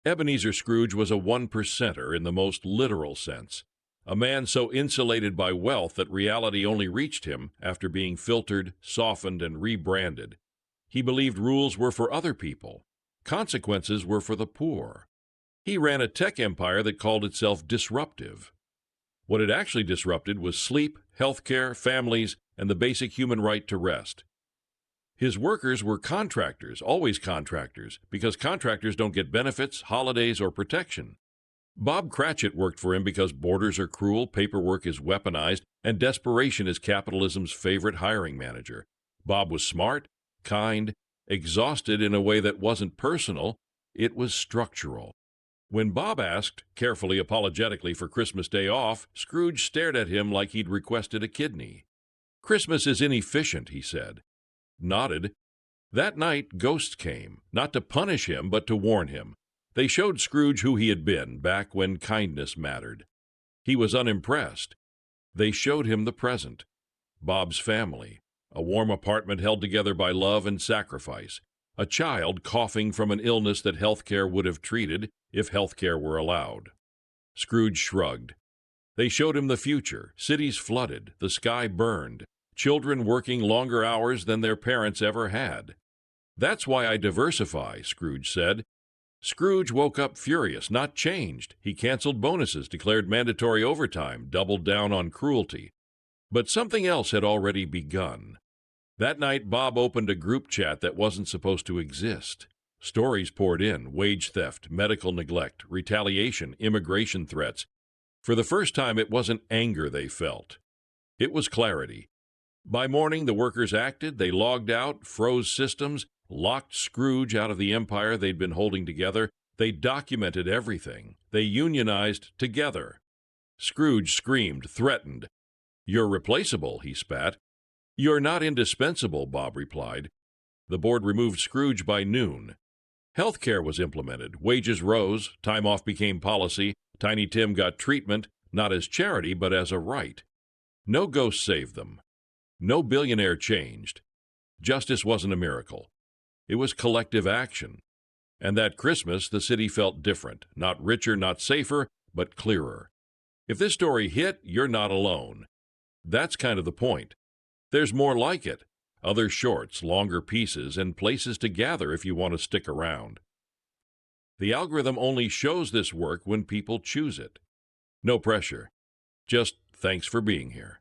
Ebenezer Scrooge was a one-percenter in the most literal sense, a man so insulated by wealth that reality only reached him after being filtered, softened, and rebranded. He believed rules were for other people. Consequences were for the poor. He ran a tech empire that called itself disruptive. What it actually disrupted was sleep, healthcare, families, and the basic human right to rest. His workers were contractors, always contractors, because contractors don't get benefits, holidays, or protection. Bob Cratchit worked for him because borders are cruel, paperwork is weaponized, and desperation is capitalism's favorite hiring manager. Bob was smart, kind, exhausted in a way that wasn't personal, it was structural. When Bob asked, carefully apologetically, for Christmas Day off, Scrooge stared at him like he'd requested a kidney. "Christmas is inefficient," he said. Nodded. That night, ghosts came, not to punish him, but to warn him. They showed Scrooge who he had been, back when kindness mattered. He was unimpressed. They showed him the present. Bob's family. A warm apartment held together by love and sacrifice. A child coughing from an illness that healthcare would have treated if healthcare were allowed. Scrooge shrugged. They showed him the future. Cities flooded. The sky burned. Children working longer hours than their parents ever had. "That's why I diversify," Scrooge said. Scrooge woke up furious, not changed. He canceled bonuses, declared mandatory overtime, doubled down on cruelty. But something else had already begun. That night, Bob opened a group chat that wasn't supposed to exist. Stories poured in: wage theft, medical neglect, retaliation, immigration threats. For the first time, it wasn't anger they felt. It was clarity. By morning, the workers acted. They logged out, froze systems, locked Scrooge out of the empire they'd been holding together. They documented everything. They unionized together. Scrooge screamed, threatened. "You're replaceable," he spat. "You're not indispensable," Bob replied. The board removed Scrooge by noon. Health care was implemented. Wages rose. Time off became policy. Tiny Tim got treatment, not as charity, but as a right. No ghost saved them. No billionaire changed. Justice wasn't a miracle. It was collective action. And that Christmas, the city felt different. Not richer, not safer, but clearer. If this story hit, you're not alone. That's kind of the point. There's more like it. Other shorts, longer pieces, and places to gather if you want to stick around. The algorithm only shows this work when people choose it. No pressure. Just thanks for being here.